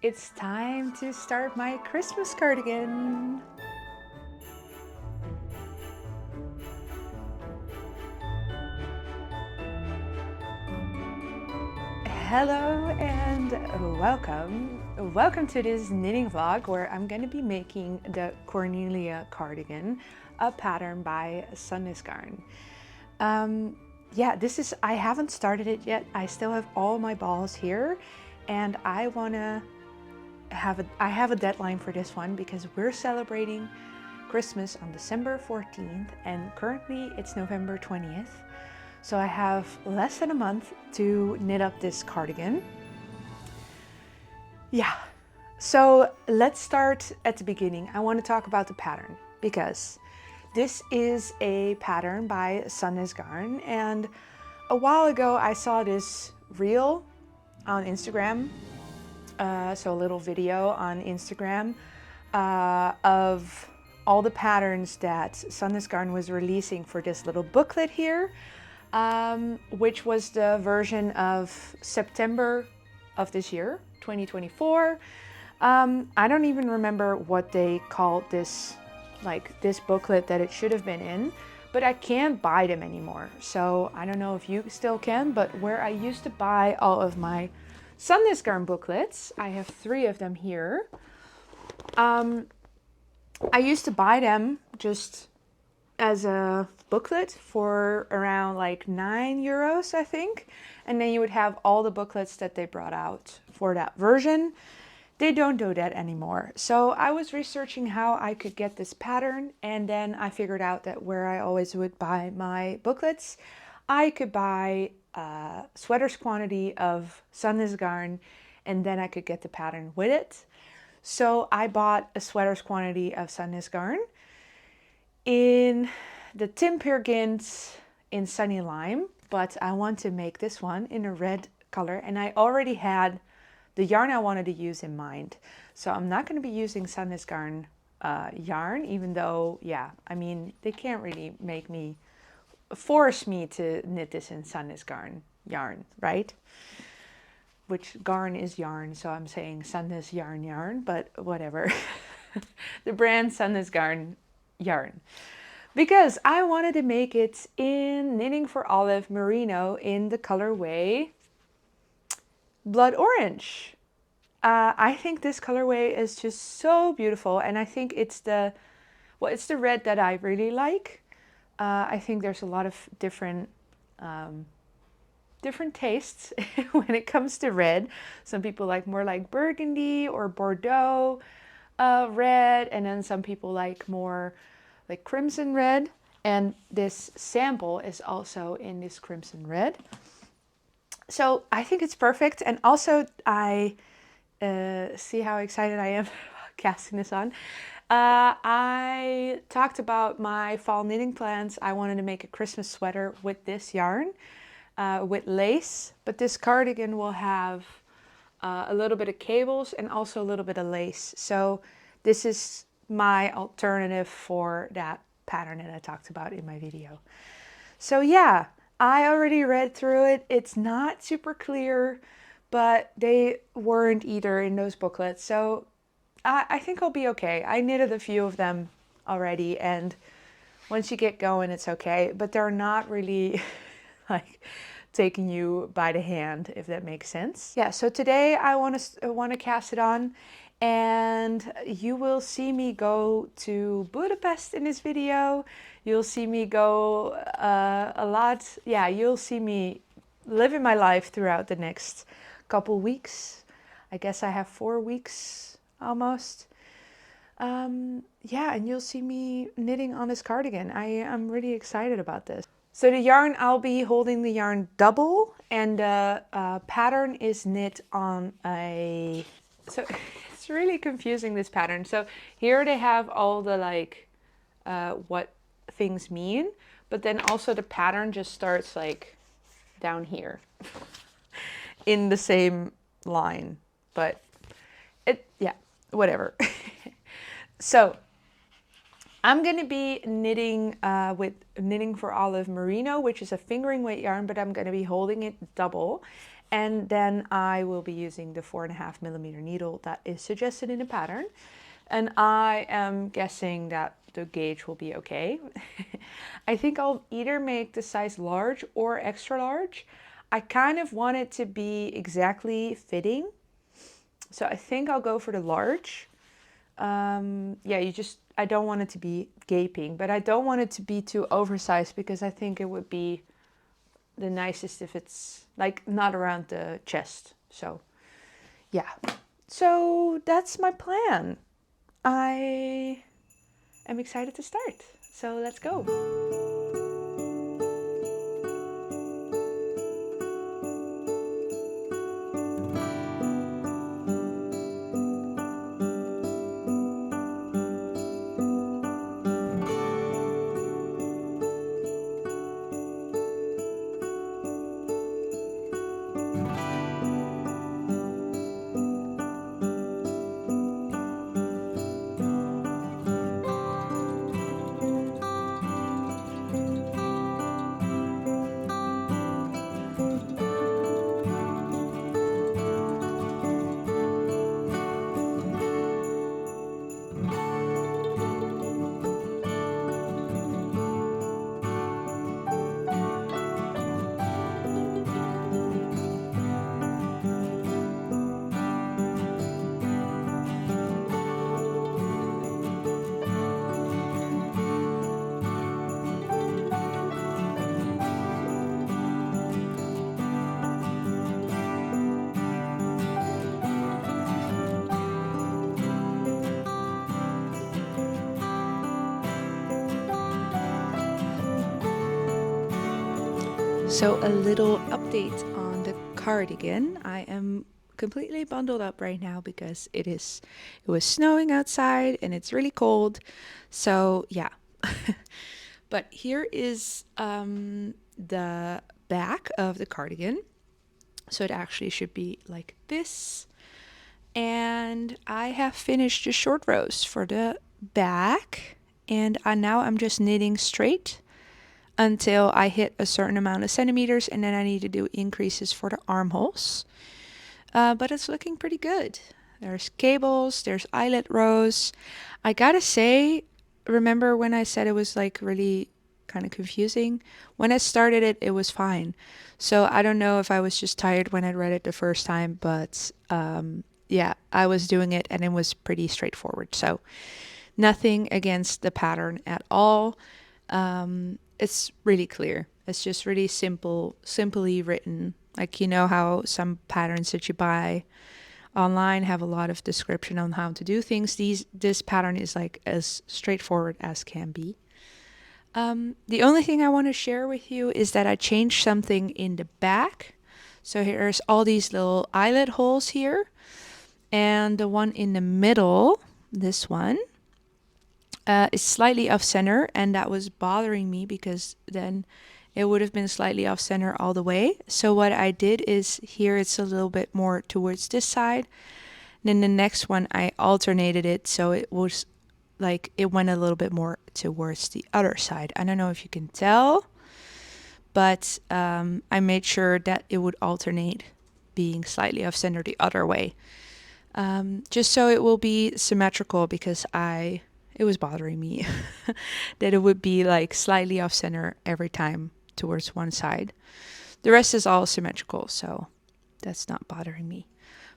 it's time to start my Christmas cardigan. Hello and welcome. Welcome to this knitting vlog where I'm going to be making the Cornelia cardigan, a pattern by Sandnes Garn. Yeah, I haven't started it yet. I still have all my balls here and I have a deadline for this one because we're celebrating Christmas on December 14th and currently it's November 20th. So I have less than a month to knit up this cardigan. Yeah, so let's start at the beginning. I want to talk about the pattern because this is a pattern by Sandnes Garn, and a while ago I saw this reel on Instagram, so a little video on Instagram of all the patterns that Sandnes Garn was releasing for this little booklet here. Which was the version of September of this year, 2024. I don't even remember what they called this, like this booklet that it should have been in, but I can't buy them anymore. So I don't know if you still can, but where I used to buy all of my Sandnes Garn booklets, I have 3 of them here. I used to buy them just as a booklet for around like €9, I think. And then you would have all the booklets that they brought out for that version. They don't do that anymore. So I was researching how I could get this pattern, and then I figured out that where I always would buy my booklets, I could buy a sweater's quantity of Sandnes Garn, and then I could get the pattern with it. So I bought a sweater's quantity of Sandnes Garn in the Tim Peer-Gynt in Sunny Lime, but I want to make this one in a red color, and I already had the yarn I wanted to use in mind. So I'm not going to be using Sandnes Garn yarn, even though, yeah, I mean, they can't really force me to knit this in Sandnes Garn yarn, right? Which garn is yarn, so I'm saying Sandnes yarn, but whatever. The brand Sandnes Garn yarn, because I wanted to make it in Knitting for Olive Merino in the colorway Blood Orange. I think this colorway is just so beautiful, and I think it's the red that I really like. I think there's a lot of different tastes when it comes to red. Some people like more like burgundy or Bordeaux red, and then some people like more like crimson red, and this sample is also in this crimson red. So I think it's perfect, and also I see how excited I am casting this on. I talked about my fall knitting plans. I wanted to make a Christmas sweater with this yarn with lace, but this cardigan will have a little bit of cables and also a little bit of lace. So this is my alternative for that pattern that I talked about in my video. So yeah, I already read through it. It's not super clear, but they weren't either in those booklets. So I think I'll be okay. I knitted a few of them already, and once you get going, it's okay. But they're not really like taking you by the hand, if that makes sense. Yeah, so today I want to cast it on, and you will see me go to Budapest in this video. You'll see me go a lot. Yeah, you'll see me living my life throughout the next couple weeks. I guess I have 4 weeks almost. Yeah, and you'll see me knitting on this cardigan. I'm really excited about this. So the yarn, I'll be holding the yarn double, and the pattern is knit on a... So it's really confusing, this pattern. So here they have all the like what things mean, but then also the pattern just starts like down here in the same line, but yeah, whatever. So I'm going to be knitting with Knitting for Olive Merino, which is a fingering weight yarn, but I'm going to be holding it double. And then I will be using the 4.5mm needle that is suggested in the pattern. And I am guessing that the gauge will be okay. I think I'll either make the size large or extra large. I kind of want it to be exactly fitting. So I think I'll go for the large. Yeah, I don't want it to be gaping, but I don't want it to be too oversized because I think it would be the nicest if it's like not around the chest. So yeah, so that's my plan. I am excited to start. So let's go. So a little update on the cardigan. I am completely bundled up right now because it was snowing outside and it's really cold. So yeah. But here is the back of the cardigan. So it actually should be like this. And I have finished the short rows for the back. And now I'm just knitting straight until I hit a certain amount of centimeters, and then I need to do increases for the armholes. But it's looking pretty good. There's cables, there's eyelet rows. I gotta say, remember when I said it was like really kind of confusing? When I started it, it was fine. So I don't know if I was just tired when I read it the first time, but yeah, I was doing it and it was pretty straightforward. So nothing against the pattern at all. It's really clear. It's just really simply written. Like, you know how some patterns that you buy online have a lot of description on how to do things. This pattern is like as straightforward as can be. The only thing I want to share with you is that I changed something in the back. So here's all these little eyelet holes here. And the one in the middle, this one, is slightly off center, and that was bothering me because then it would have been slightly off center all the way. So what I did is here it's a little bit more towards this side. Then the next one I alternated it so it was like it went a little bit more towards the other side. I don't know if you can tell, but I made sure that it would alternate being slightly off center the other way. Just so it will be symmetrical because it was bothering me that it would be like slightly off center every time towards one side. The rest is all symmetrical, so that's not bothering me.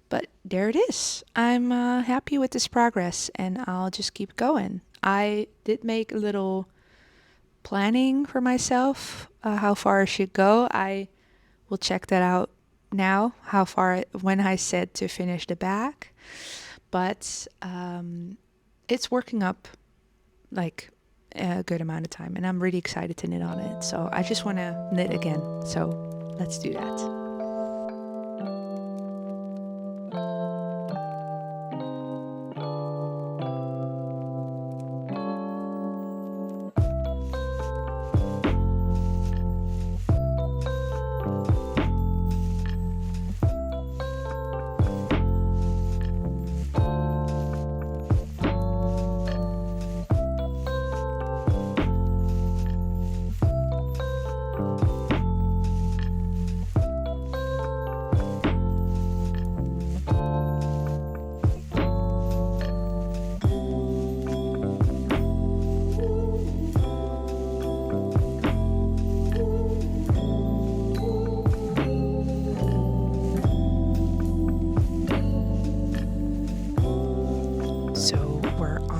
But there it is. I'm happy with this progress and I'll just keep going. I did make a little planning for myself, how far I should go. I will check that out now, how far when I said to finish the back. But it's working up like a good amount of time and I'm really excited to knit on it. So I just want to knit again. So let's do that.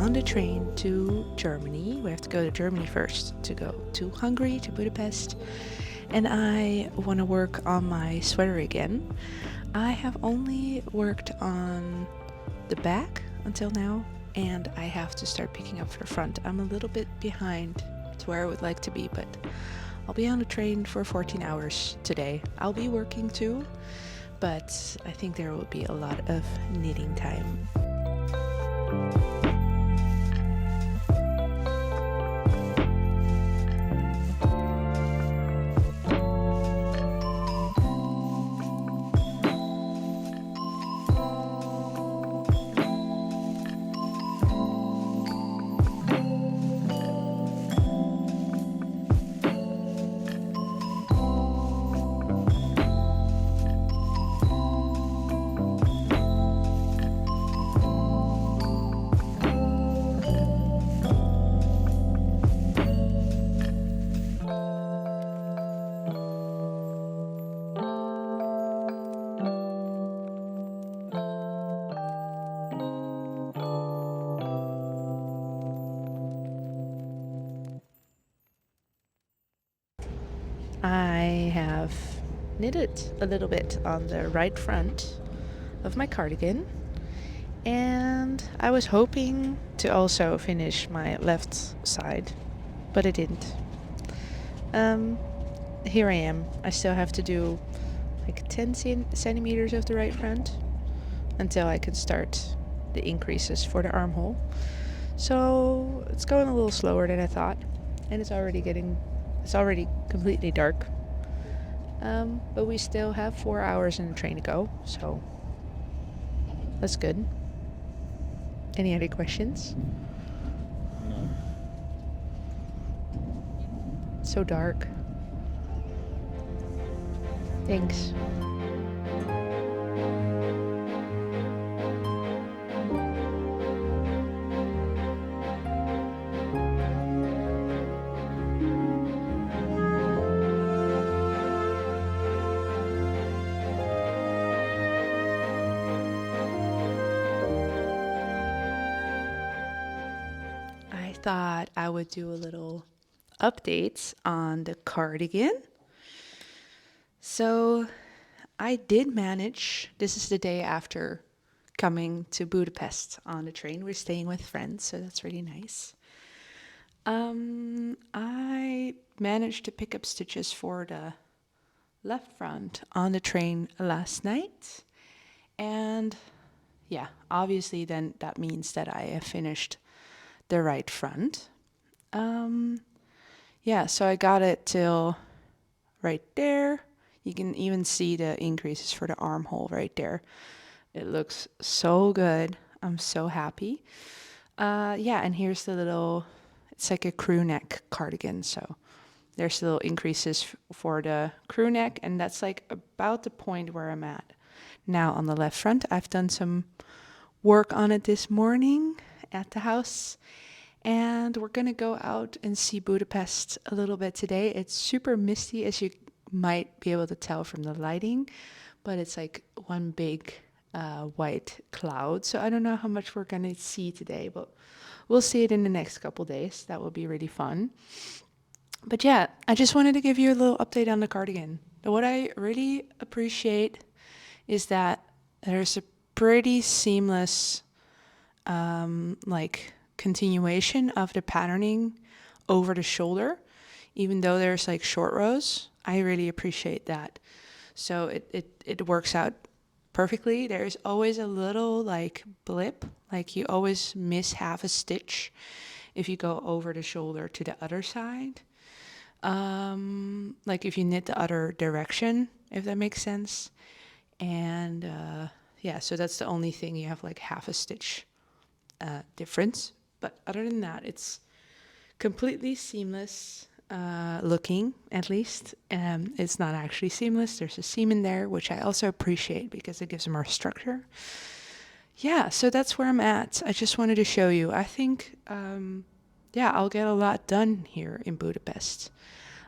on the train to Germany. We have to go to Germany first to go to Hungary, to Budapest. And I want to work on my sweater again. I have only worked on the back until now, and I have to start picking up for the front. I'm a little bit behind to where I would like to be, but I'll be on the train for 14 hours today. I'll be working too, but I think there will be a lot of knitting time. I have knitted a little bit on the right front of my cardigan, and I was hoping to also finish my left side, but I didn't. Here I am. I still have to do like 10 centimeters of the right front until I can start the increases for the armhole. So it's going a little slower than I thought, and it's already completely dark. But we still have 4 hours in the train to go, so that's good. Any other questions? No. So dark. Thanks. I thought I would do a little updates on the cardigan. So I did manage, this is the day after coming to Budapest on the train. We're staying with friends, so that's really nice. I managed to pick up stitches for the left front on the train last night. And yeah, obviously then that means that I have finished the right front. Yeah, so I got it till right there. You can even see the increases for the armhole right there. It looks so good. I'm so happy. Yeah, and here's the little, it's like a crew neck cardigan. So there's the little increases for the crew neck, and that's like about the point where I'm at. Now on the left front, I've done some work on it this morning at the house. And we're going to go out and see Budapest a little bit today. It's super misty, as you might be able to tell from the lighting, but it's like one big white cloud. So I don't know how much we're going to see today, but we'll see it in the next couple days. That will be really fun. But yeah, I just wanted to give you a little update on the cardigan. What I really appreciate is that there's a pretty seamless continuation of the patterning over the shoulder, even though there's like short rows. I really appreciate that. So it works out perfectly. There's always a little like blip, like you always miss half a stitch if you go over the shoulder to the other side. Like if you knit the other direction, if that makes sense. And yeah, so that's the only thing, you have like half a stitch difference. But other than that, it's completely seamless looking, at least. It's not actually seamless. There's a seam in there, which I also appreciate because it gives more structure. Yeah, so that's where I'm at. I just wanted to show you. I think, yeah, I'll get a lot done here in Budapest.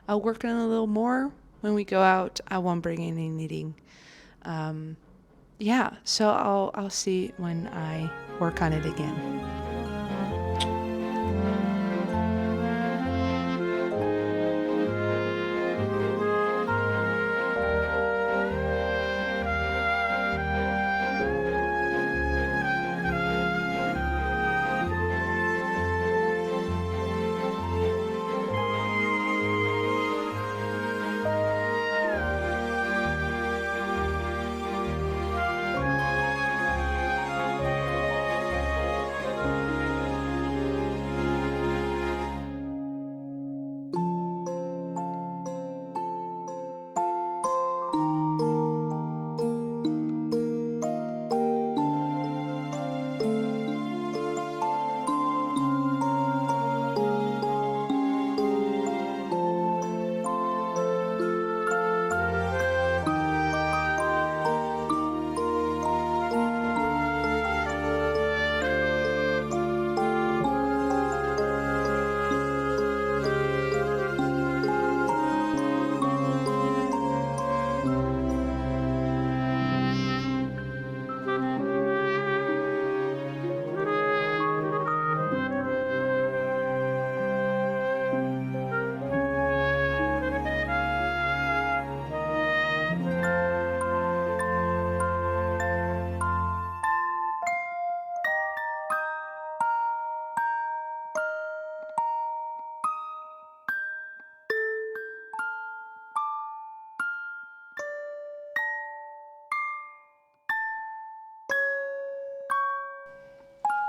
I'll work on a little more when we go out. I won't bring any knitting. Yeah, so I'll see when I work on it again.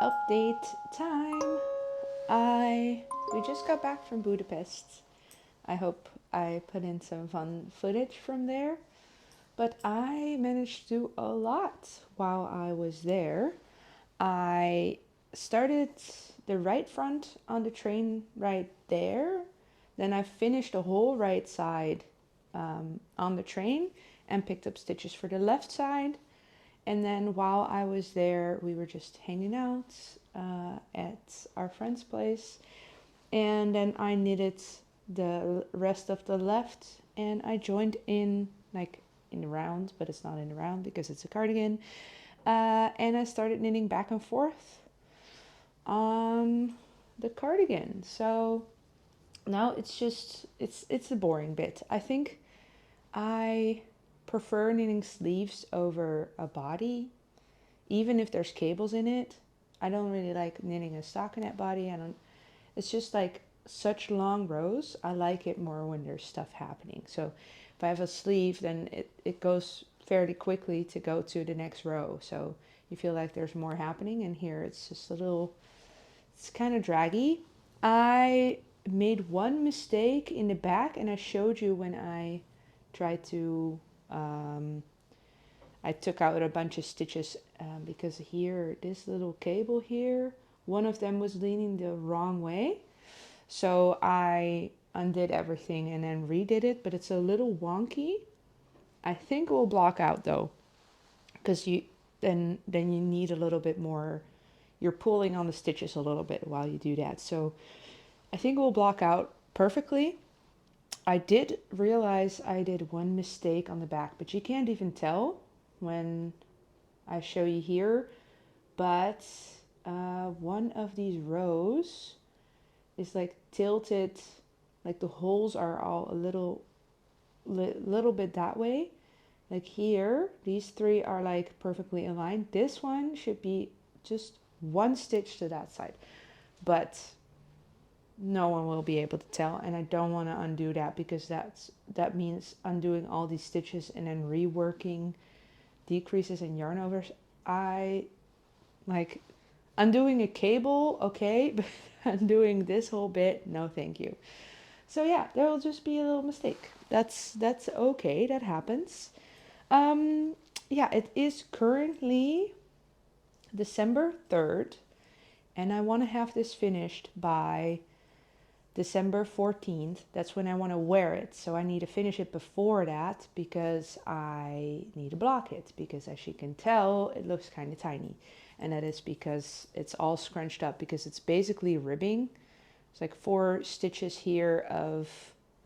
Update time. We just got back from Budapest. I hope I put in some fun footage from there. But I managed to do a lot while I was there. I started the right front on the train right there. Then I finished the whole right side on the train and picked up stitches for the left side. And then while I was there, we were just hanging out at our friend's place. And then I knitted the rest of the left and I joined in like in the round, but it's not in the round because it's a cardigan. And I started knitting back and forth on the cardigan. So now it's just, it's the boring bit. I think I prefer knitting sleeves over a body, even if there's cables in it. I don't really like knitting a stockinette body. It's just like such long rows. I like it more when there's stuff happening. So if I have a sleeve, then it goes fairly quickly to go to the next row. So you feel like there's more happening, and here it's just a little, it's kind of draggy. I made one mistake in the back, and I showed you when I tried to I took out a bunch of stitches because here, this little cable here, one of them was leaning the wrong way. So I undid everything and then redid it, but it's a little wonky. I think it will block out though, because then you need a little bit more. You're pulling on the stitches a little bit while you do that. So I think it will block out perfectly. I did realize I did one mistake on the back, but you can't even tell when I show you here. But one of these rows is like tilted, like the holes are all a little bit that way. Like here, these three are like perfectly aligned. This one should be just one stitch to that side, but no one will be able to tell, and I don't want to undo that because that means undoing all these stitches and then reworking decreases and yarn overs. I like undoing a cable, okay, but undoing this whole bit, no thank you. So yeah, there will just be a little mistake. That's okay, that happens. Yeah, it is currently December 3rd, and I want to have this finished by December 14th. That's when I want to wear it. So I need to finish it before that because I need to block it, because as you can tell, it looks kind of tiny. And that is because it's all scrunched up, because it's basically ribbing. It's like 4 stitches here of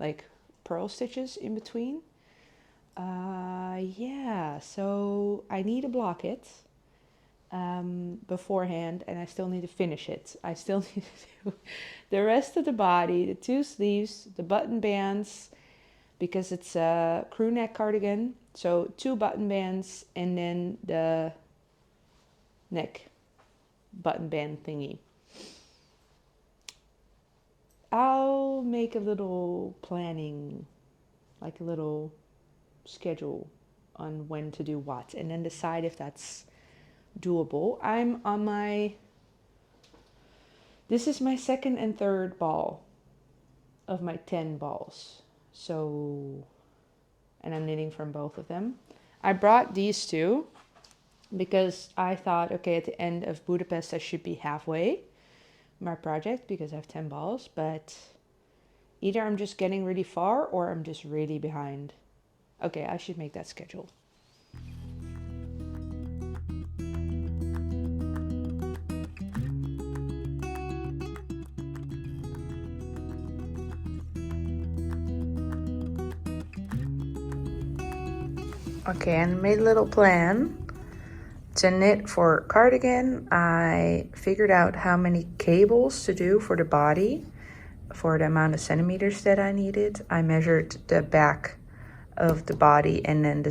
like purl stitches in between. Yeah, so I need to block it. beforehand, and I still need to finish it. I still need to do the rest of the body, the 2 sleeves, the button bands, because it's a crew neck cardigan. So 2 button bands and then the neck button band thingy. I'll make a little planning, like a little schedule on when to do what, and then decide if that's doable. I'm on this is my second and third ball of my 10 balls. So, and I'm knitting from both of them. I brought these 2 because I thought, okay, at the end of Budapest, I should be halfway my project because I have 10 balls, but either I'm just getting really far or I'm just really behind. Okay, I should make that schedule. Okay, and made a little plan to knit for cardigan. I figured out how many cables to do for the body for the amount of centimeters that I needed. I measured the back of the body and then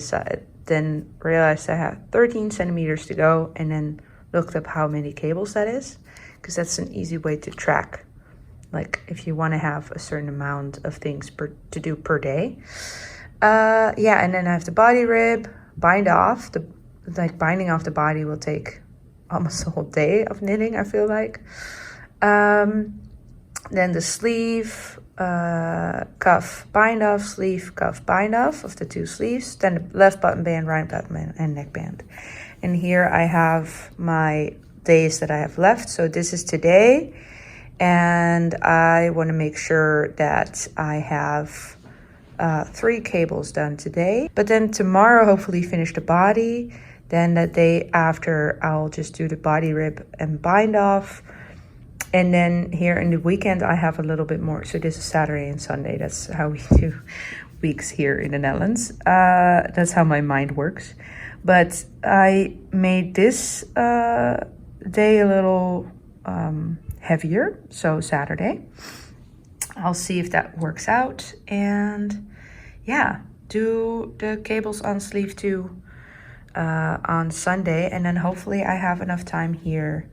then realized I had 13 centimeters to go, and then looked up how many cables that is, because that's an easy way to track, like if you want to have a certain amount of things to do per day. Yeah, and then I have the body rib, bind off. Binding off the body will take almost a whole day of knitting, I feel like. Then the sleeve, cuff, bind off, sleeve, cuff, bind off of the 2 sleeves. Then the left button band, right button band, and neck band. And here I have my days that I have left. So this is today. And I want to make sure that I have 3 cables done today. But then tomorrow, hopefully finish the body. Then the day after, I'll just do the body rib and bind off. And then here in the weekend, I have a little bit more. So this is Saturday and Sunday. That's how we do weeks here in the Netherlands. That's how my mind works. But I made this day a little heavier. So Saturday. I'll see if that works out. And yeah, do the cables on sleeve 2 on Sunday. And then hopefully I have enough time here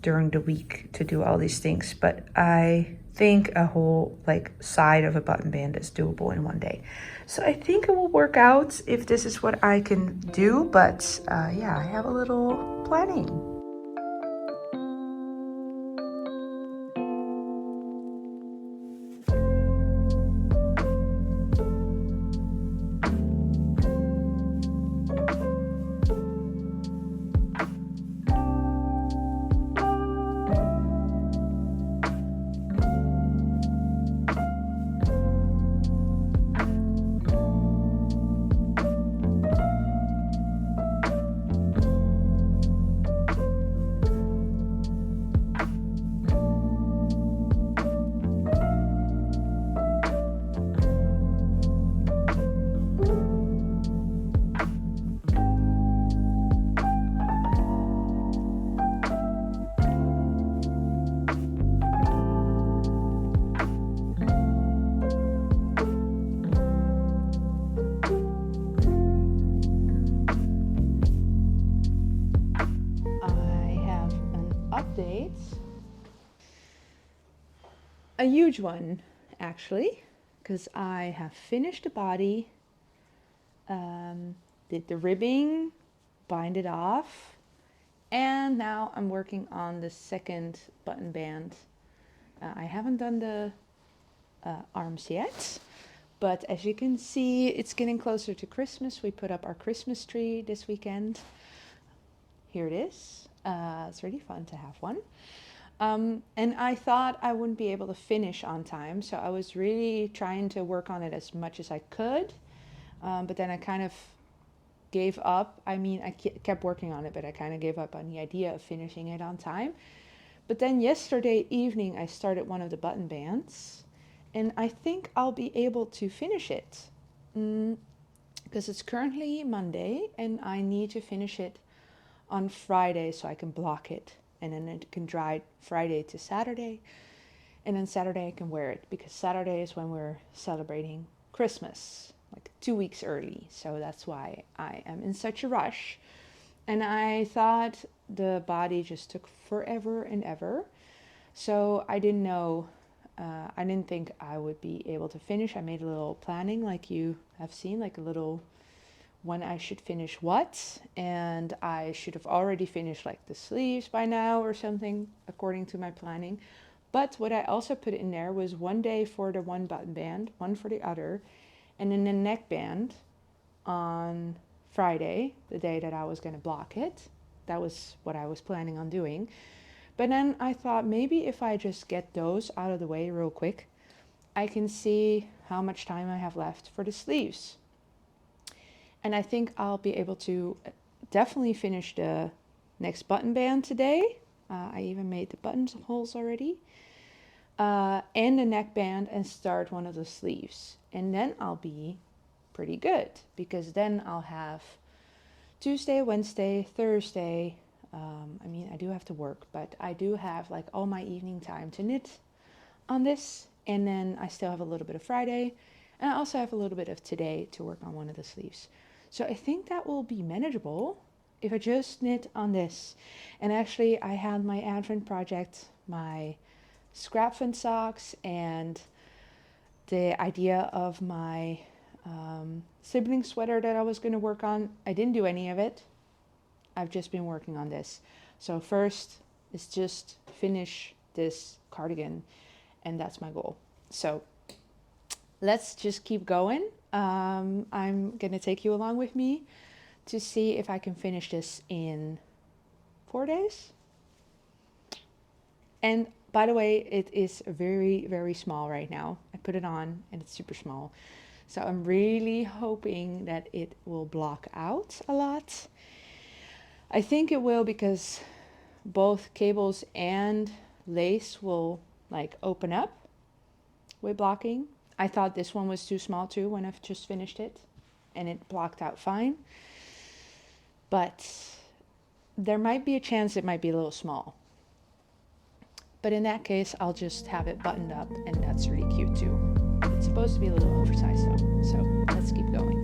during the week to do all these things. But I think a whole side of a button band is doable in one day. So I think it will work out if this is what I can do. But yeah, I have a little planning. A huge one, actually, because I have finished the body, did the ribbing, bind it off, and now I'm working on the second button band. I haven't done the arms yet, but as you can see, it's getting closer to Christmas. We put up our Christmas tree this weekend. Here it is. It's really fun to have one. And I thought I wouldn't be able to finish on time, so I was really trying to work on it as much as I could, but then I kind of gave up. I mean, I kept working on it, but I kind of gave up on the idea of finishing it on time. But then yesterday evening I started one of the button bands, and I think I'll be able to finish it, because it's currently Monday and I need to finish it on Friday so I can block it, and then it can dry Friday to Saturday, and then Saturday I can wear it, because Saturday is when we're celebrating Christmas, like 2 weeks early. So that's why I am in such a rush. And I thought the body just took forever and ever. So I didn't know, I didn't think I would be able to finish. I made a little planning, like you have seen, like a little when I should finish what. And I should have already finished like the sleeves by now or something, according to my planning. But what I also put in there was one day for the one button band, one for the other, and then a neckband on Friday, the day that I was going to block it. That was what I was planning on doing. But then I thought maybe if I just get those out of the way real quick, I can see how much time I have left for the sleeves. And I think I'll be able to definitely finish the next button band today. I even made the buttonholes already. And the neckband, and start one of the sleeves. And then I'll be pretty good, because then I'll have Tuesday, Wednesday, Thursday. I mean, I do have to work, but I do have like all my evening time to knit on this. And then I still have a little bit of Friday, and I also have a little bit of today to work on one of the sleeves. So I think that will be manageable if I just knit on this. And actually I had my Advent project, my scrap fin socks, and the idea of my sibling sweater that I was going to work on. I didn't do any of it. I've just been working on this. So first is just finish this cardigan, and that's my goal. So let's just keep going. I'm going to take you along with me to see if I can finish this in 4 days. And by the way, it is very, very small right now. I put it on and it's super small. So I'm really hoping that it will block out a lot. I think it will, because both cables and lace will like open up with blocking. I thought this one was too small too when I've just finished it, and it blocked out fine. But there might be a chance it might be a little small. But in that case, I'll just have it buttoned up, and that's really cute too. It's supposed to be a little oversized though, so let's keep going.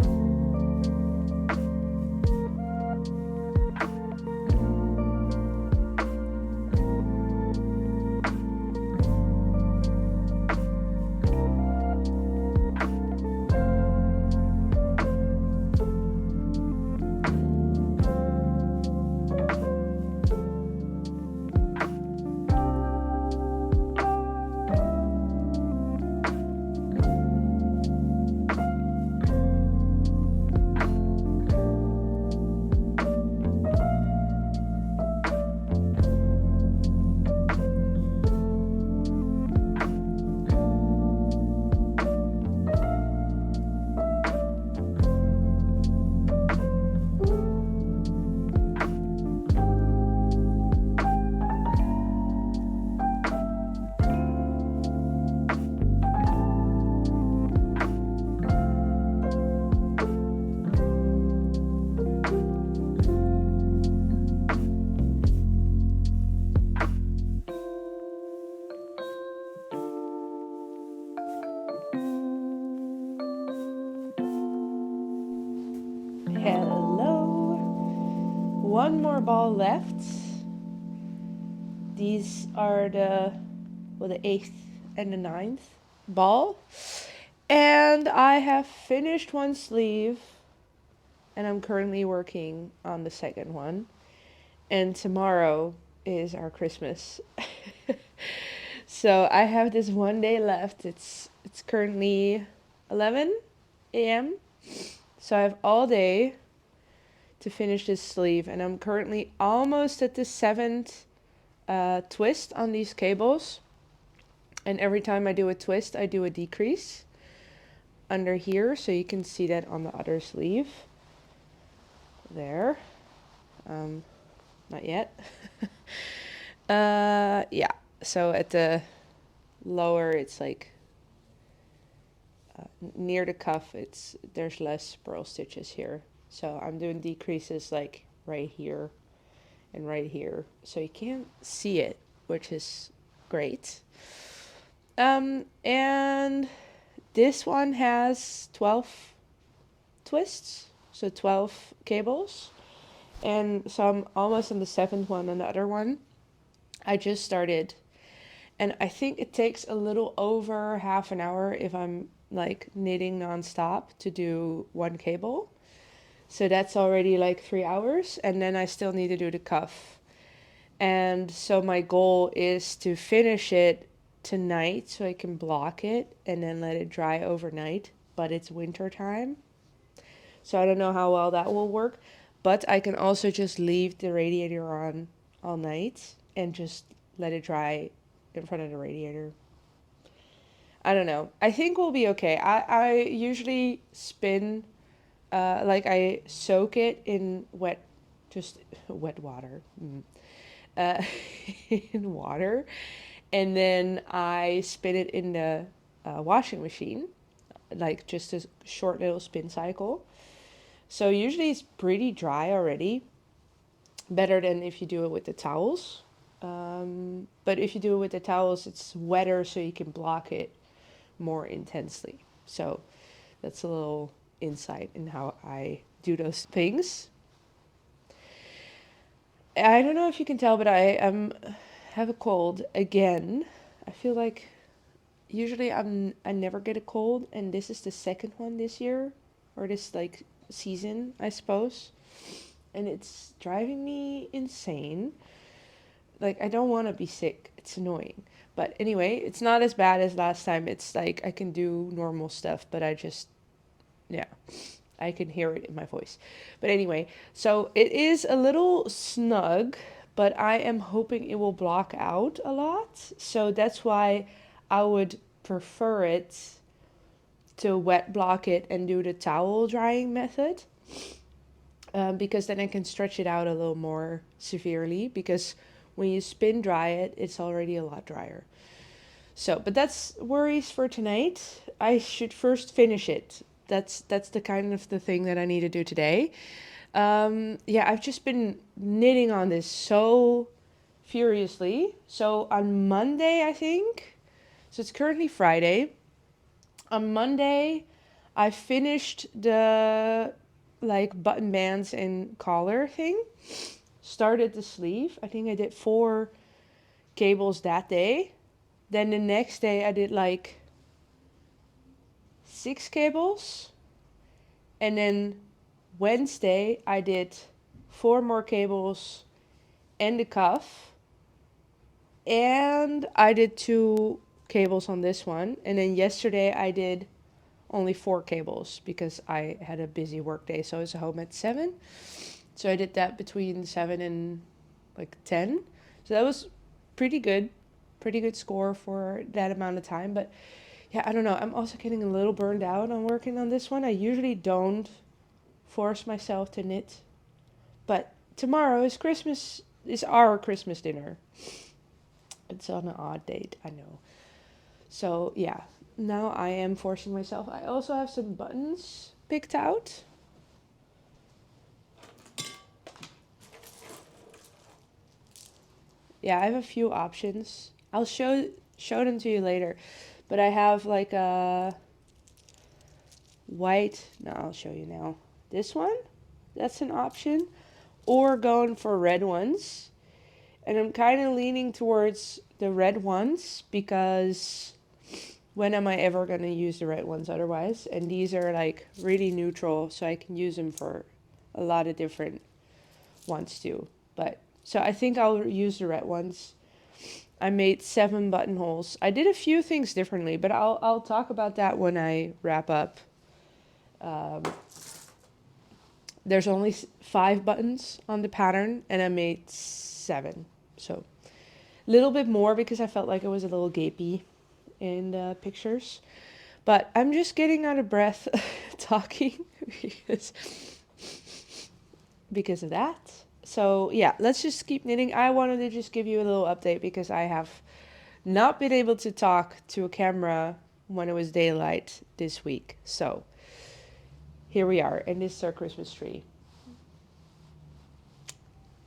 Hello. One more ball left. These are the 8th and the 9th ball. And I have finished one sleeve, and I'm currently working on the second one. And tomorrow is our Christmas. So I have this one day left. It's currently 11 a.m. So I have all day to finish this sleeve, and I'm currently almost at the 7th twist on these cables. And every time I do a twist, I do a decrease under here, so you can see that on the other sleeve. There. Not yet. Yeah, so at the lower, it's like near the cuff, there's less purl stitches here. So I'm doing decreases like right here and right here. So you can't see it, which is great. And this one has 12 twists, so 12 cables. And so I'm almost on the seventh one on the other one. I just started, and I think it takes a little over half an hour if I'm like knitting nonstop to do one cable. So that's already like 3 hours, and then I still need to do the cuff. And so my goal is to finish it tonight so I can block it and then let it dry overnight. But it's winter time, so I don't know how well that will work. But I can also just leave the radiator on all night and just let it dry in front of the radiator. I don't know. I think we'll be okay. I usually spin, like I soak it in wet, just wet water. Uh, in water. And then I spin it in the washing machine, like just a short little spin cycle. So usually it's pretty dry already, better than if you do it with the towels. But if you do it with the towels, it's wetter, so you can block it more intensely. So that's a little insight in how I do those things. I don't know if you can tell, but I have a cold again. I feel like usually I never get a cold, and this is the second one this year, or this like season, I suppose. And it's driving me insane. Like I don't want to be sick. It's annoying. But anyway, it's not as bad as last time. It's like I can do normal stuff, but I just, yeah, I can hear it in my voice. But anyway, so it is a little snug, but I am hoping it will block out a lot. So that's why I would prefer it to wet block it and do the towel drying method. Because then I can stretch it out a little more severely, because when you spin dry it, it's already a lot drier. So, but that's worries for tonight. I should first finish it. That's the kind of the thing that I need to do today. Yeah, I've just been knitting on this so furiously. So on Monday, I think, so it's currently Friday. On Monday, I finished the like button bands and collar thing. Started the sleeve. I think I did 4 cables that day. Then the next day I did like 6 cables. And then Wednesday I did 4 more cables and the cuff. And I did 2 cables on this one. And then yesterday I did only 4 cables because I had a busy work day. So I was home at 7. So I did that between 7 and like 10. So that was pretty good. Pretty good score for that amount of time. But yeah, I don't know. I'm also getting a little burned out on working on this one. I usually don't force myself to knit. But tomorrow is Christmas, is our Christmas dinner. It's on an odd date, I know. So yeah, now I am forcing myself. I also have some buttons picked out. Yeah, I have a few options. I'll show them to you later. But I have like a white, no, I'll show you now. This one, that's an option. Or going for red ones. And I'm kind of leaning towards the red ones because when am I ever going to use the red ones otherwise? And these are like really neutral, so I can use them for a lot of different ones too. But so I think I'll use the red ones. I made 7 buttonholes. I did a few things differently, but I'll talk about that when I wrap up. There's only 5 buttons on the pattern, and I made 7. So a little bit more because I felt like it was a little gapey in the pictures. But I'm just getting out of breath talking because of that. So yeah, let's just keep knitting. I wanted to just give you a little update because I have not been able to talk to a camera when it was daylight this week. So here we are, and this is our Christmas tree.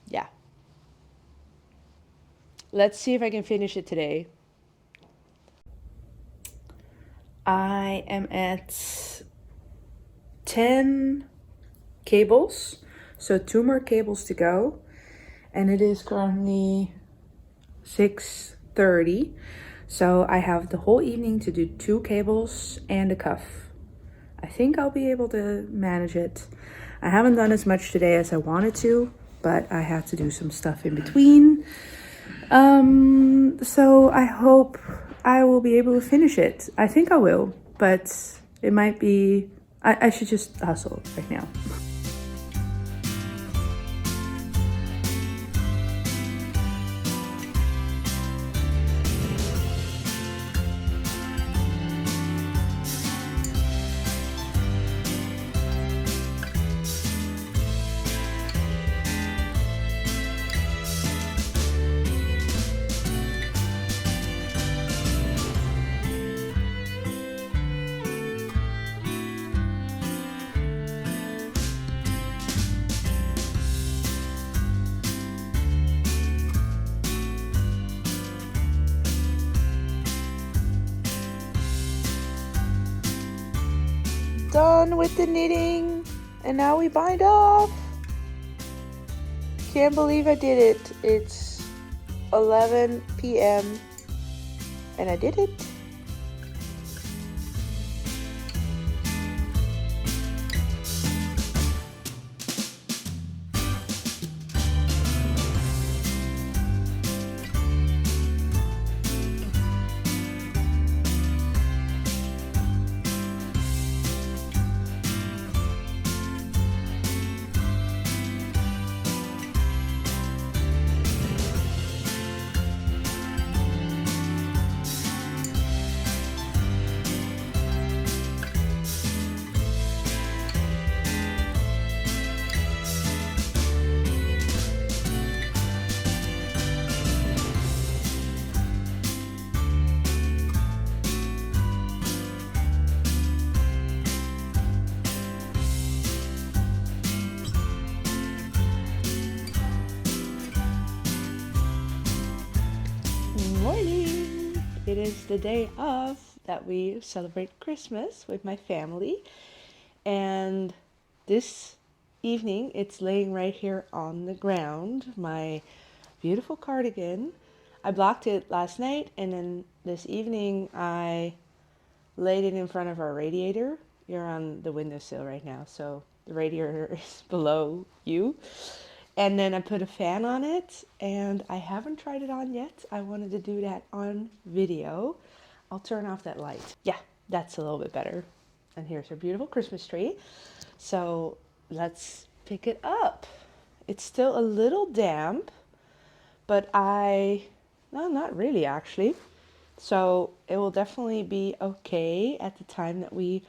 Yeah, let's see if I can finish it today. I am at 10 cables, so 2 more cables to go, and it is currently 6:30, so I have the whole evening to do 2 cables and a cuff. I think I'll be able to manage it. I haven't done as much today as I wanted to, but I had to do some stuff in between. So I hope I will be able to finish it. I think I will, but it might be, I should just hustle right now. Done with the knitting, and now we bind off. Can't believe I did it. It's 11 p.m. and I did it. Morning! It is the day of that we celebrate Christmas with my family, and this evening it's laying right here on the ground, my beautiful cardigan. I blocked it last night, and then this evening I laid it in front of our radiator. You're on the windowsill right now, so the radiator is below you. And then I put a fan on it, and I haven't tried it on yet. I wanted to do that on video. I'll turn off that light. Yeah, that's a little bit better. And here's our beautiful Christmas tree. So let's pick it up. It's still a little damp, but no, not really actually. So it will definitely be okay at the time that we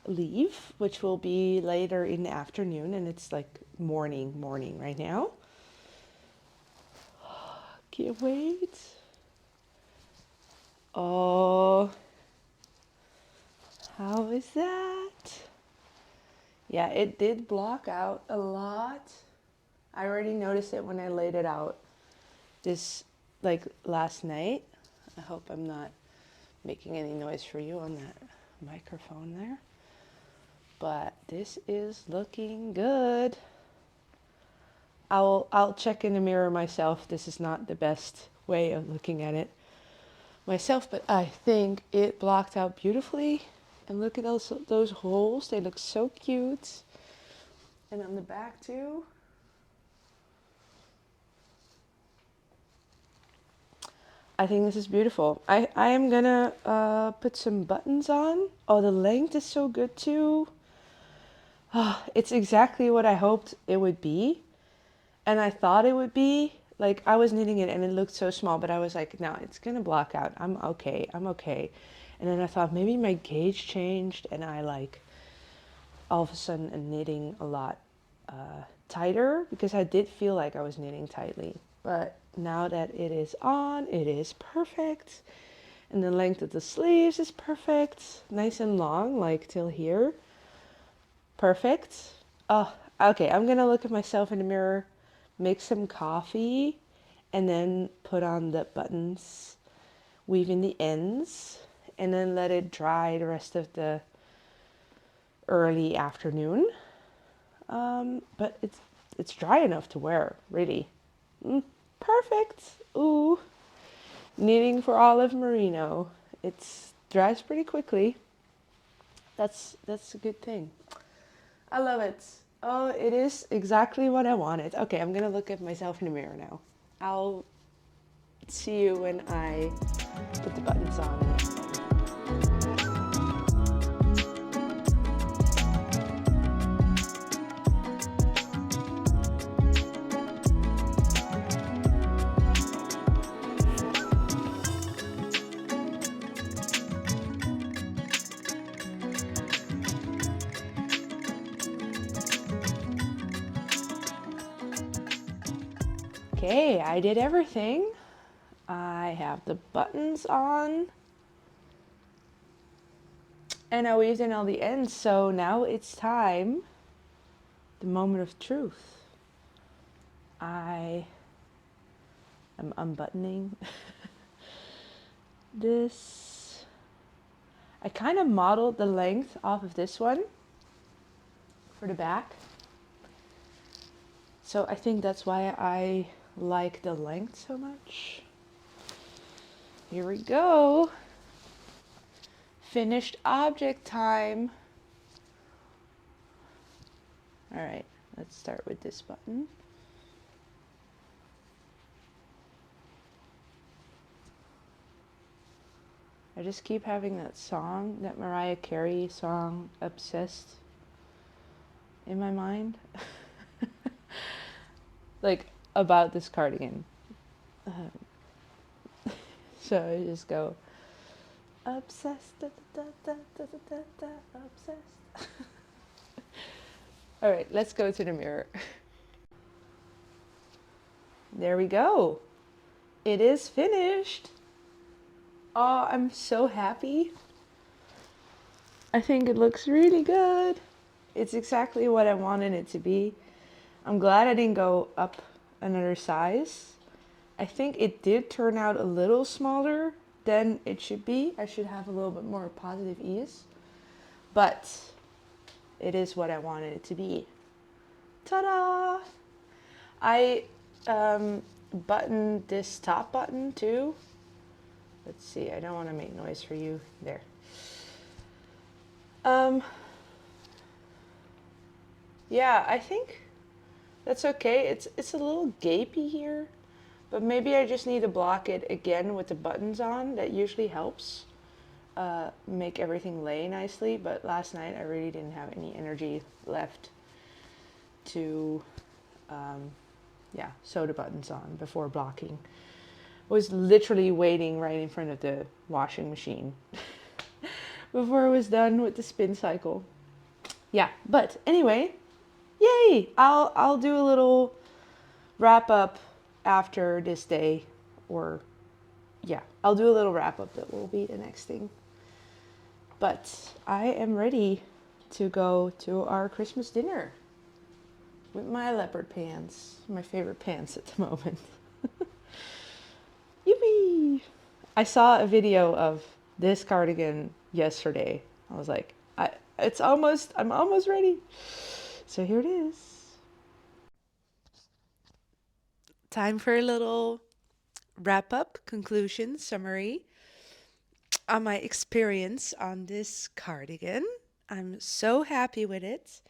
leave, which will be later in the afternoon, and it's like morning right now. Can't wait. Oh, how is that? Yeah, it did block out a lot. I already noticed it when I laid it out this like last night. I hope I'm not making any noise for you on that microphone there. But this is looking good. I'll check in the mirror myself. This is not the best way of looking at it myself, but I think it blocked out beautifully. And look at those holes. They look so cute. And on the back too. I think this is beautiful. I am gonna put some buttons on. Oh, the length is so good too. Oh, it's exactly what I hoped it would be. And I thought it would be. Like, I was knitting it and it looked so small, but I was like, no, it's going to block out. I'm okay. And then I thought maybe my gauge changed, and I like all of a sudden am knitting a lot tighter, because I did feel like I was knitting tightly. But now that it is on, it is perfect. And the length of the sleeves is perfect. Nice and long, like till here. Perfect. Oh, okay. I'm going to look at myself in the mirror, make some coffee, and then put on the buttons, weave in the ends, and then let it dry the rest of the early afternoon. But it's dry enough to wear, really. Perfect. Ooh, knitting for olive merino. It's dries pretty quickly. That's a good thing. I love it. Oh, it is exactly what I wanted. Okay, I'm gonna look at myself in the mirror now. I'll see you when I put the buttons on. Okay, I did everything. I have the buttons on. And I weaved in all the ends, so now it's time. The moment of truth. I am unbuttoning this. I kind of modeled the length off of this one for the back. So I think that's why I like the length so much. Here we go. Finished object time. All right, let's start with this button. I just keep having that song, that Mariah Carey song, Obsessed, in my mind. Like, about this cardigan. So I just go, obsessed, da, da, da, da, da, da, da, obsessed. All right, let's go to the mirror. There we go. It is finished. Oh, I'm so happy. I think it looks really good. It's exactly what I wanted it to be. I'm glad I didn't go up another size. I think it did turn out a little smaller than it should be. I should have a little bit more positive ease. But it is what I wanted it to be. Ta-da! I buttoned this top button too. Let's see, I don't want to make noise for you. There. Yeah, I think that's okay. It's a little gapey here, but maybe I just need to block it again with the buttons on. That usually helps make everything lay nicely, but last night I really didn't have any energy left to sew the buttons on before blocking. I was literally waiting right in front of the washing machine before I was done with the spin cycle. Yeah, but anyway, yay! I'll do a little wrap up after this day, or yeah, I'll do a little wrap up that will be the next thing. But I am ready to go to our Christmas dinner with my leopard pants, my favorite pants at the moment. Yippee! I saw a video of this cardigan yesterday. I was like, I'm almost ready. So here it is. Time for a little wrap up, conclusion, summary on my experience on this cardigan. I'm so happy with it.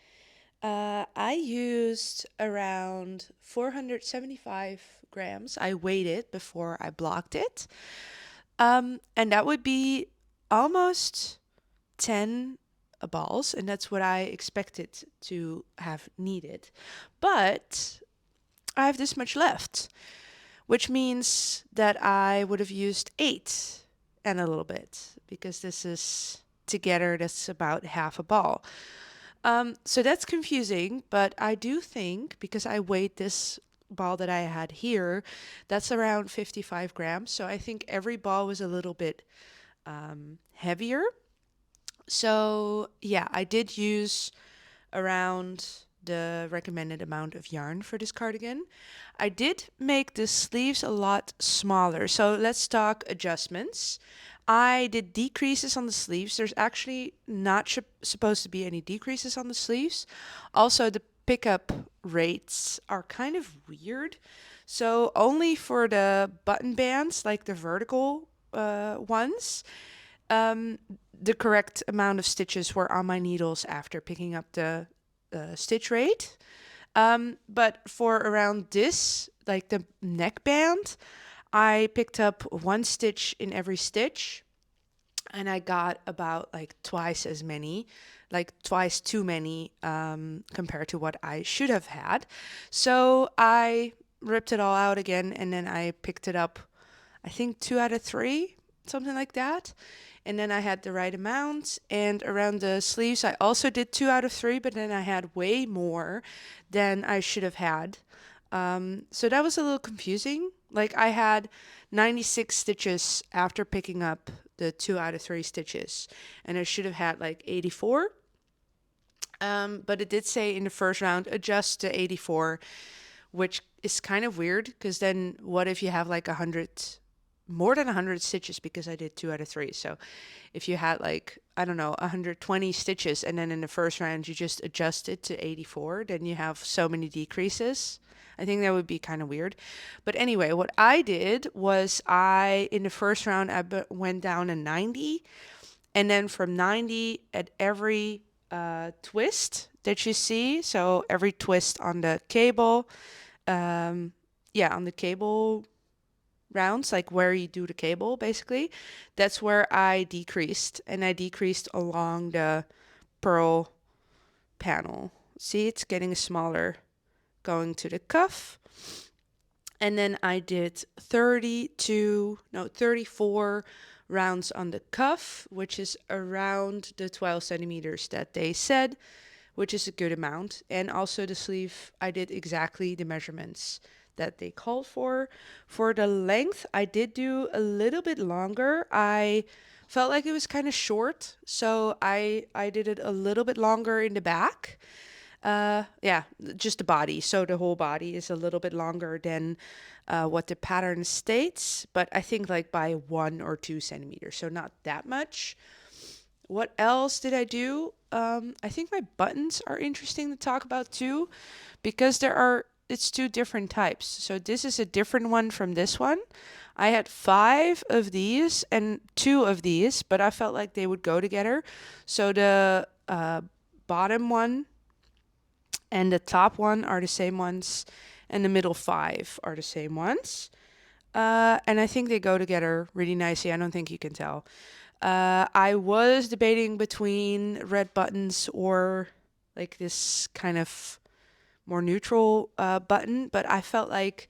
I used around 475 grams. I weighed it before I blocked it. And that would be almost 10 balls, and that's what I expected to have needed. But I have this much left, which means that I would have used 8 and a little bit, because this is together, that's about half a ball. So that's confusing, but I do think, because I weighed this ball that I had here, that's around 55 grams. So I think every ball was a little bit heavier. So yeah, I did use around the recommended amount of yarn for this cardigan. I did make the sleeves a lot smaller. So let's talk adjustments. I did decreases on the sleeves. There's actually not supposed to be any decreases on the sleeves. Also, the pickup rates are kind of weird. So only for the button bands, like the vertical ones, the correct amount of stitches were on my needles after picking up the stitch rate. But for around this, like the neckband, I picked up 1 stitch in every stitch, and I got about like twice as many, like twice too many compared to what I should have had. So I ripped it all out again, and then I picked it up, I think 2 out of 3, something like that. And then I had the right amount. And around the sleeves, I also did 2 out of 3, but then I had way more than I should have had. So that was a little confusing. Like I had 96 stitches after picking up the 2 out of 3 stitches, and I should have had like 84. But it did say in the first round, adjust to 84, which is kind of weird because then what if you have like 100, more than 100 stitches, because I did 2 out of 3. So if you had like, I don't know, 120 stitches and then in the first round you just adjust it to 84, then you have so many decreases. I think that would be kind of weird. But anyway, what I did was in the first round, I went down to 90. And then from 90 at every twist that you see, so every twist on the cable, on the cable rounds, like where you do the cable, basically, that's where I decreased. And I decreased along the purl panel. See, it's getting smaller going to the cuff. And then I did 34 rounds on the cuff, which is around the 12 centimeters that they said, which is a good amount. And also the sleeve, I did exactly the measurements that they called for. For the length, I did do a little bit longer. I felt like it was kind of short, so I did it a little bit longer in the back. Just the body. So the whole body is a little bit longer than what the pattern states, but I think like by 1 or 2 centimeters, so not that much. What else did I do? I think my buttons are interesting to talk about too, because it's 2 different types. So this is a different one from this one. I had 5 of these and 2 of these, but I felt like they would go together. So the bottom one and the top one are the same ones, and the middle 5 are the same ones. And I think they go together really nicely. I don't think you can tell. I was debating between red buttons or like this kind of more neutral button, but I felt like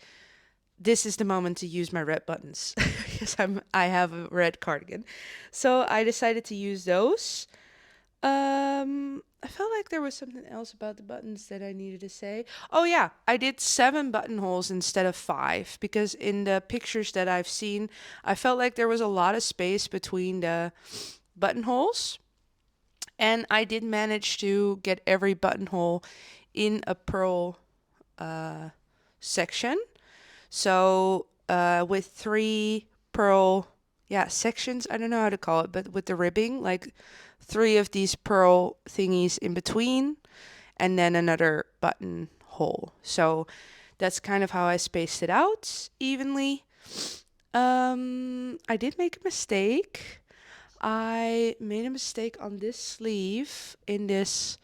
this is the moment to use my red buttons because I have a red cardigan. So I decided to use those. I felt like there was something else about the buttons that I needed to say. Oh yeah, I did 7 buttonholes instead of 5 because in the pictures that I've seen, I felt like there was a lot of space between the buttonholes. And I did manage to get every buttonhole in a purl section. So with 3 purl sections, I don't know how to call it, but with the ribbing, like 3 of these purl thingies in between, and then another buttonhole. So that's kind of how I spaced it out evenly. I did make a mistake. I made a mistake on this sleeve in this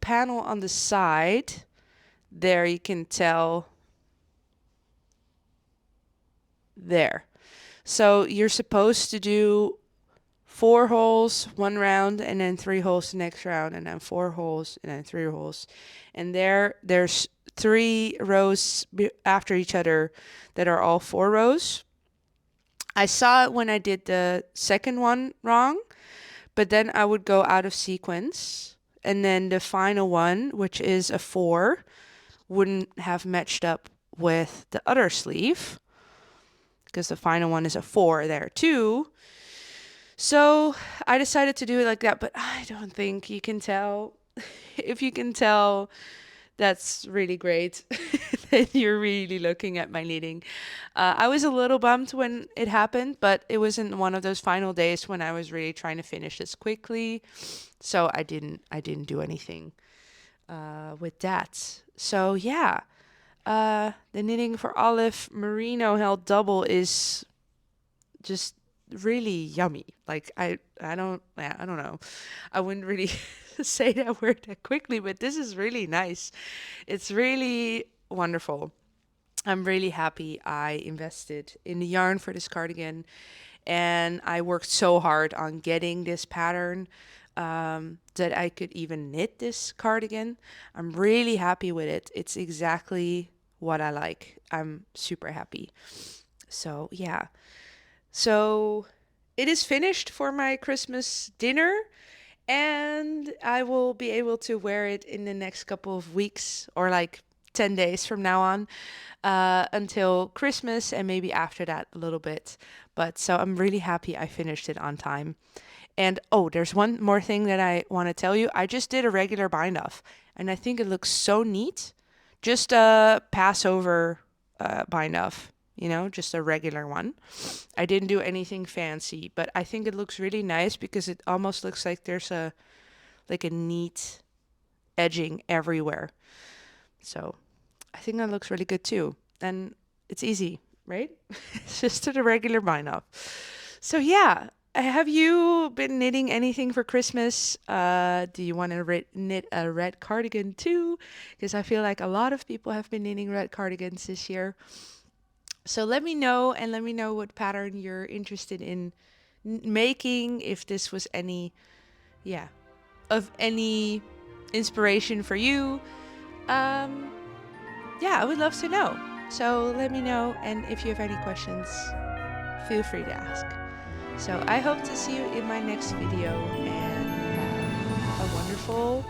panel on the side. There you can tell. There. So you're supposed to do 4 holes one round, and then 3 holes the next round, and then 4 holes, and then 3 holes. And there's 3 rows after each other that are all 4 rows. I saw it when I did the second one wrong, but then I would go out of sequence, and then the final one, which is a 4, wouldn't have matched up with the other sleeve, because the final one is a 4 there too. So I decided to do it like that, but I don't think you can tell. If you can tell, That's really great that you're really looking at my knitting. I was a little bummed when it happened, but it wasn't one of those final days when I was really trying to finish this quickly. So I didn't do anything with that. So yeah, the knitting for Olive Merino held double is just really yummy. Like I don't know. I wouldn't really say that word that quickly, but this is really nice. It's really wonderful. I'm really happy I invested in the yarn for this cardigan, and I worked so hard on getting this pattern that I could even knit this cardigan. I'm really happy with it. It's exactly what I like. I'm super happy. So, yeah. So, it is finished for my Christmas dinner, and I will be able to wear it in the next couple of weeks or like 10 days from now on until Christmas and maybe after that a little bit. But so I'm really happy I finished it on time. And oh, there's one more thing that I want to tell you. I just did a regular bind off and I think it looks so neat. Just a Passover bind off, just a regular one. I didn't do anything fancy, but I think it looks really nice because it almost looks like there's a neat edging everywhere. So I think that looks really good too. And it's easy, right? It's just a regular bind off. So yeah, have you been knitting anything for Christmas? Do you want to knit a red cardigan too? Because I feel like a lot of people have been knitting red cardigans this year. So let me know, and let me know what pattern you're interested in making, if this was of any inspiration for you. Yeah, I would love to know. So let me know, and if you have any questions, feel free to ask. So I hope to see you in my next video, and have a wonderful